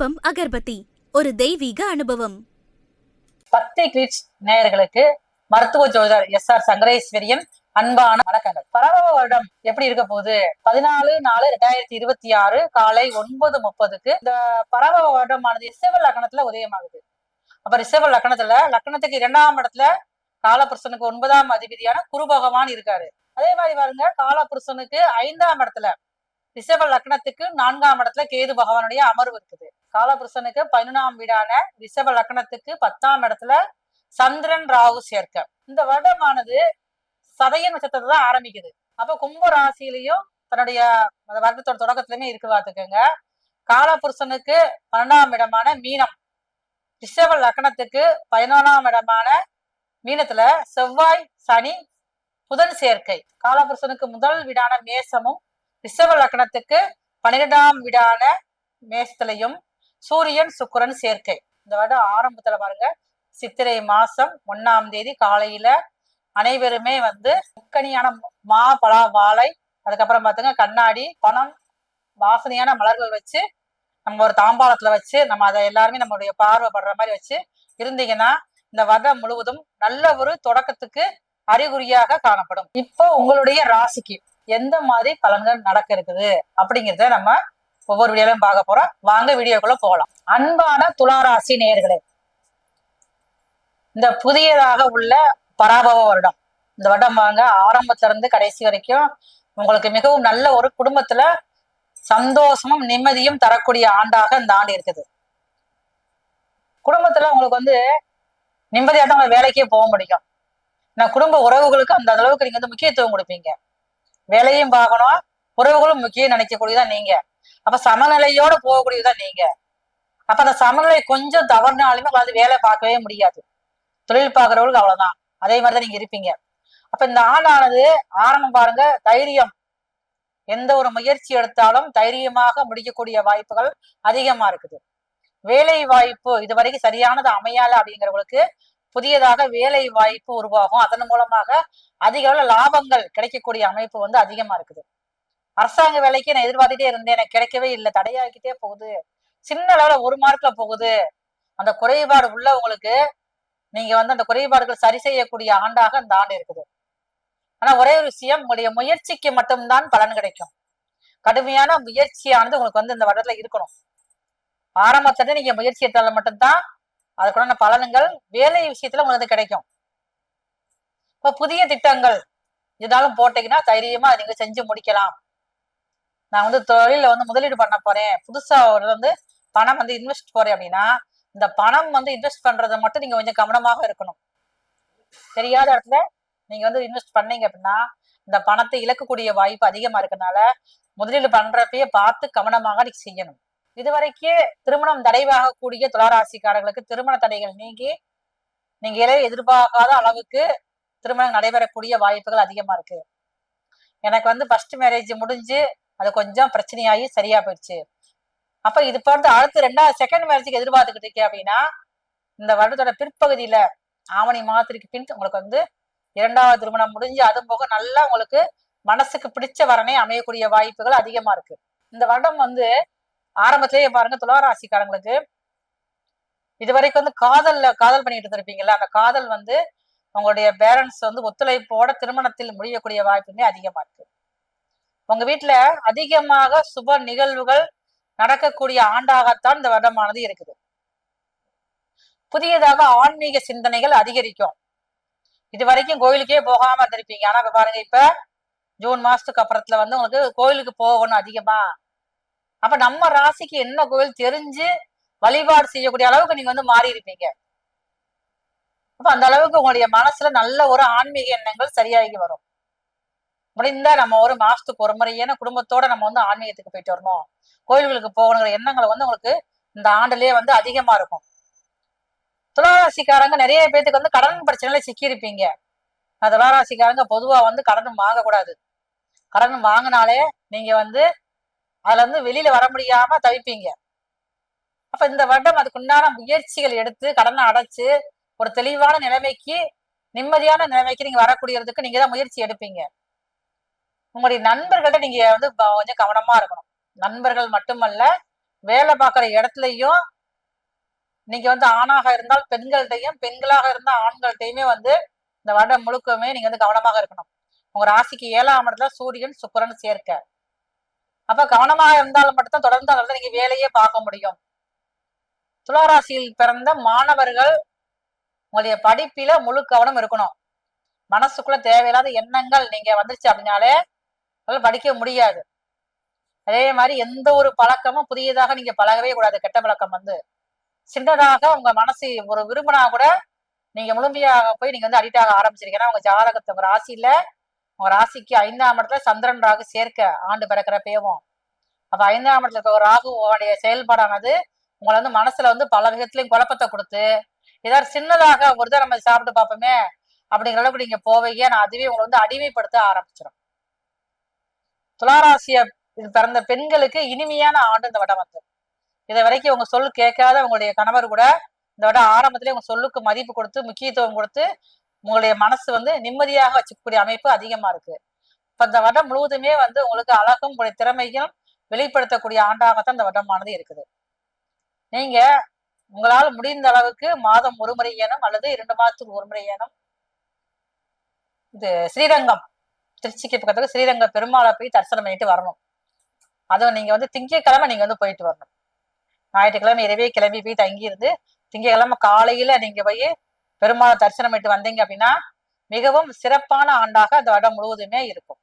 தீபம் அகர்பத்தி ஒரு தெய்வீக அனுபவம். பக்தி கிளிட்ஸ் நேயர்களுக்கு மருத்துவ ஜோதிடர் எஸ்.ஆர். சங்கரேஸ்வரியன் அன்பான வணக்கங்கள். பரவ வருடம் எப்படி இருக்க போகுது? 14/4/2026 காலை 9:30 இந்த பரவ வருடமானது ரிஷப லக்னத்துல உதயமாகுது. அப்ப ரிஷப லக்னத்துக்கு 2ஆம் இடத்துல காலபுருஷனுக்கு 9ஆம் அதிபதியான குரு பகவான் இருக்காரு. அதே மாதிரி பாருங்க, காலபுருஷனுக்கு 5ஆம் இடத்துல ரிஷப லக்னத்துக்கு 4ஆம் இடத்துல கேது பகவானுடைய அமர்வு இருக்குது. காலபுருஷனுக்கு 11ஆம் வீடான ரிஷப லக்னத்துக்கு 10ஆம் இடத்துல சந்திரன் ராகு சேர்க்க. இந்த வருடமானது சதய நட்சத்திரத்தை தான் ஆரம்பிக்குது. அப்ப கும்ப ராசியிலையும் தன்னுடைய வருடத்தோட தொடக்கத்திலுமே இருக்கு பார்த்துக்கோங்க. காலபுருஷனுக்கு 12ஆம் இடமான மீனம், ரிஷப லக்னத்துக்கு 11ஆம் இடமான மீனத்துல செவ்வாய் சனி புதன் சேர்க்கை. காலபுருஷனுக்கு முதல் வீடான மேசமும் ரிஷப லக்னத்துக்கு 12ஆம் வீடான மேசத்திலையும் சூரியன் சுக்கிரன் சேர்க்கை. இந்த வருடம் ஆரம்பத்துல பாருங்க, சித்திரை மாசம் 1ஆம் தேதி காலையில அனைவருமே முக்கணியான மா பலா வாழை, அதுக்கப்புறம் பாத்துங்க கண்ணாடி, பணம், வாசனையான மலர்கள் வச்சு நம்ம ஒரு தாம்பாளத்துல வச்சு நம்ம அதை எல்லாருமே நம்மளுடைய பார்வைப்படுற மாதிரி வச்சு இருந்தீங்கன்னா இந்த வருடம் முழுவதும் நல்ல ஒரு தொடக்கத்துக்கு அறிகுறியாக காணப்படும். இப்போ உங்களுடைய ராசிக்கு எந்த மாதிரி பலன்கள் நடக்க இருக்குது அப்படிங்கிறத நம்ம ஒவ்வொரு வீடியோலையும் பார்க்க போறோம். வாங்க வீடியோக்குள்ள போகலாம். அன்பான துளாராசி நேயர்களே, இந்த புதியதாக உள்ள பராபவ வருடம், இந்த வருடம் வாங்க ஆரம்பத்துல இருந்து கடைசி வரைக்கும் உங்களுக்கு மிகவும் நல்ல ஒரு குடும்பத்துல சந்தோஷமும் நிம்மதியும் தரக்கூடிய ஆண்டாக இந்த ஆண்டு இருக்குது. குடும்பத்துல உங்களுக்கு நிம்மதியாக தான் உங்க வேலைக்கே போக முடியும். நான் குடும்ப உறவுகளுக்கு அந்த அளவுக்கு நீங்க முக்கியத்துவம் கொடுப்பீங்க. வேலையும் பார்க்கணும், உறவுகளும் முக்கியம் நினைக்கக்கூடியதான் நீங்க. அப்ப சமநிலையோட போகக்கூடியதான் நீங்க. அப்ப அந்த சமநிலை கொஞ்சம் தவறுனாலுமே வேலை பார்க்கவே முடியாது. தொழில் பார்க்கறவங்களுக்கு அவ்வளவுதான். அதே மாதிரிதான் நீங்க இருப்பீங்க. அப்ப இந்த ஆண்டானது ஆரம்பம் பாருங்க, தைரியம், எந்த ஒரு முயற்சி எடுத்தாலும் தைரியமாக முடிக்கக்கூடிய வாய்ப்புகள் அதிகமா இருக்குது. வேலை வாய்ப்பு இதுவரைக்கும் சரியானது அமையல அப்படிங்கிறவங்களுக்கு புதியதாக வேலை வாய்ப்பு உருவாகும். அதன் மூலமாக அதிக அளவுல லாபங்கள் கிடைக்கக்கூடிய அமைப்பு அதிகமா இருக்குது. அரசாங்க வேலைக்கு நான் எதிர்பார்த்துட்டே இருந்தேன், எனக்கு கிடைக்கவே இல்லை, தடையாகிக்கிட்டே போகுது, சின்ன அளவுல 1 மார்க்ல போகுது. அந்த குறைபாடு உள்ளவங்களுக்கு நீங்க அந்த குறைபாடுகள் சரி செய்யக்கூடிய ஆண்டாக இந்த ஆண்டு இருக்குது. ஆனா ஒரே ஒரு விஷயம், உங்களுடைய முயற்சிக்கு மட்டும்தான் பலன் கிடைக்கும். கடுமையான முயற்சியானது உங்களுக்கு இந்த வருடத்துல இருக்கணும். ஆரம்பத்துல நீங்க முயற்சி எடுத்தால மட்டும்தான் அதுக்குள்ள பலன்கள் வேலை விஷயத்துல உங்களுக்கு கிடைக்கும். இப்ப புதிய திட்டங்கள் இதனாலும் போட்டீங்கன்னா தைரியமா நீங்க செஞ்சு முடிக்கலாம். நான் தொழில முதலீடு பண்ண போறேன், புதுசா ஒரு பணம் இன்வெஸ்ட் போறேன் அப்படின்னா இந்த பணம் இன்வெஸ்ட் பண்றதை மட்டும் நீங்க கொஞ்சம் கவனமாக இருக்கணும். தெரியாத இடத்துல நீங்க இன்வெஸ்ட் பண்ணீங்க அப்படின்னா இந்த பணத்தை இழக்கக்கூடிய வாய்ப்பு அதிகமா இருக்கனால முதலீடு பண்றப்பயே பார்த்து கவனமாக நீங்க செய்யணும். இதுவரைக்கும் திருமணம் தடைவாகக்கூடிய துளாராசிக்காரர்களுக்கு திருமண தடைகள் நீங்கி நீங்க எதிர்பார்க்காத அளவுக்கு திருமணம் நடைபெறக்கூடிய வாய்ப்புகள் அதிகமா இருக்கு. எனக்கு ஃபர்ஸ்ட் மேரேஜ் முடிஞ்சு அது கொஞ்சம் பிரச்சனையாகி சரியா போயிடுச்சு. அப்ப இது அடுத்து செகண்ட் மேரேஜுக்கு எதிர்பார்த்துக்கிட்டு இருக்கேன் அப்படின்னா இந்த வருடத்தோட பிற்பகுதியில ஆவணி மாதத்திற்கு பின் உங்களுக்கு 2வது திருமணம் முடிஞ்சு அது போக நல்லா உங்களுக்கு மனசுக்கு பிடிச்ச வரனே அமையக்கூடிய வாய்ப்புகள் அதிகமா இருக்கு. இந்த வருடம் ஆரம்பத்திலேயே பாருங்க, துளாராசிக்காரங்களுக்கு இதுவரைக்கும் காதல் பண்ணிட்டு இருந்திருப்பீங்கல்ல, அந்த காதல் உங்களுடைய பேரண்ட்ஸ் ஒத்துழைப்போட திருமணத்தில் முடியக்கூடிய வாய்ப்புமே அதிகமா இருக்கு. உங்க வீட்டுல அதிகமாக சுப நிகழ்வுகள் நடக்கக்கூடிய ஆண்டாகத்தான் இந்த வருடமானது இருக்குது. புதியதாக ஆன்மீக சிந்தனைகள் அதிகரிக்கும். இது வரைக்கும் கோயிலுக்கே போகாம இருந்திருப்பீங்க. ஆனா இப்ப பாருங்க, இப்ப ஜூன் மாசத்துக்கு அப்புறத்துல உங்களுக்கு கோயிலுக்கு போகணும் அதிகமா. அப்ப நம்ம ராசிக்கு என்ன கோயில் தெரிஞ்சு வழிபாடு செய்யக்கூடிய அளவுக்கு நீங்க மாறி இருப்பீங்க. அப்ப அந்த அளவுக்கு உங்களுடைய மனசுல நல்ல ஒரு ஆன்மீக எண்ணங்கள் சரியாகி வரும். முடிந்தா நம்ம ஒரு மாசத்துக்கு ஒரு முறையான குடும்பத்தோட நம்ம ஆன்மீகத்துக்கு போயிட்டு வரணும், கோயில்களுக்கு போகணுங்கிற எண்ணங்களை உங்களுக்கு இந்த ஆண்டுலயே அதிகமா இருக்கும். துளாராசிக்காரங்க நிறைய பேத்துக்கு கடன் பிரச்சனையில சிக்கி இருப்பீங்க. துளாராசிக்காரங்க பொதுவா கடன் வாங்கக்கூடாது. கடன் வாங்கினாலே நீங்க அதுல வெளியில வர முடியாம தவிப்பீங்க. அப்ப இந்த வருடம் அதுக்குண்டான முயற்சிகள் எடுத்து கடனை அடைச்சு ஒரு தெளிவான நிலைமைக்கு, நிம்மதியான நிலைமைக்கு நீங்க வரக்கூடியதுக்கு நீங்க தான் முயற்சி எடுப்பீங்க. உங்களுடைய நண்பர்கள்ட்ட நீங்க கொஞ்சம் கவனமா இருக்கணும். நண்பர்கள் மட்டுமல்ல, வேலை பார்க்குற இடத்துலயும் நீங்க வந்து ஆணாக இருந்தால் பெண்கள்கிட்டையும், பெண்களாக இருந்தால் ஆண்கள்கிட்டையுமே வந்து இந்த வருடம் முழுக்கமே நீங்க வந்து கவனமாக இருக்கணும். உங்க ராசிக்கு 7ஆம் இடத்துல சூரியன் சுக்கிரன் சேர்க்க. அப்ப கவனமாக இருந்தாலும் மட்டும்தான் தொடர்ந்து அதில் நீங்க வேலையே பார்க்க முடியும். துளாராசியில் பிறந்த மாணவர்கள் உங்களுடைய படிப்பில முழு கவனம் இருக்கணும். மனசுக்குள்ள தேவையில்லாத எண்ணங்கள் நீங்க வந்துருச்சு அப்படின்னாலே அதெல்லாம் படிக்க முடியாது. அதே மாதிரி எந்த ஒரு பழக்கமும் புதியதாக நீங்க பழகவே கூடாது. கெட்ட பழக்கம் வந்து சின்னதாக உங்க மனசு ஒரு விரும்பினா கூட நீங்க முழுமையாக போய் நீங்க வந்து அடிக்ட் ஆக ஆரம்பிச்சிருக்கீங்க. ஏன்னா உங்க ஜாதகத்தை உங்க ராசியில உங்க ராசிக்கு 5ஆம் இடத்துல சந்திரன் ராகு சேர்க்க ஆண்டு பிறக்கிறப்பேவும். அப்ப 5ஆம் இடத்துல இருக்க ஒரு ராகுவோடைய செயல்பாடானது உங்களை வந்து மனசுல வந்து பல விதத்திலையும் குழப்பத்தை கொடுத்து ஏதாவது சின்னதாக ஒரு தான் நம்ம சாப்பிட்டு பார்ப்போமே அப்படிங்கிற அளவுக்கு நீங்க போவீங்க. நான் அதுவே உங்களை வந்து அடிமைப்படுத்த ஆரம்பிச்சிடும். துளாராசிய பிறந்த பெண்களுக்கு இனிமையான ஆண்டு இந்த வடம் வந்து இதை வரைக்கும் உங்க சொல் கேட்காத உங்களுடைய கணவர் கூட இந்த விட ஆரம்பத்திலே உங்க சொல்லுக்கு மதிப்பு கொடுத்து முக்கியத்துவம் கொடுத்து உங்களுடைய மனசு வந்து நிம்மதியாக வச்சுக்கக்கூடிய அமைப்பு அதிகமா இருக்கு. இப்ப இந்த வருடம் முழுவதுமே வந்து உங்களுக்கு அழகும் உங்களுடைய திறமையும் வெளிப்படுத்தக்கூடிய ஆண்டாகத்தான் இந்த வருடமானது இருக்குது. நீங்க உங்களால் முடிந்த அளவுக்கு மாதம் ஒரு முறை ஏனும் அல்லது 2 மாதத்துக்கு ஒரு முறை ஏனும் இது ஸ்ரீரங்கம், திருச்சிக்கு பக்கத்துல ஸ்ரீரங்க பெருமாளை போய் தரிசனம் பண்ணிட்டு வரணும். அதுவும் நீங்க வந்து திங்கட்கிழமை நீங்க வந்து போயிட்டு வரணும். ஞாயிற்றுக்கிழமை இரவே கிளம்பி போய் தங்கி இருந்து திங்கட்கிழமை காலையில நீங்க போய் பெருமாளை தரிசனம் பண்ணிட்டு வந்தீங்க அப்படின்னா மிகவும் சிறப்பான ஆண்டாக அந்த வருடம் முழுவதுமே இருக்கும்.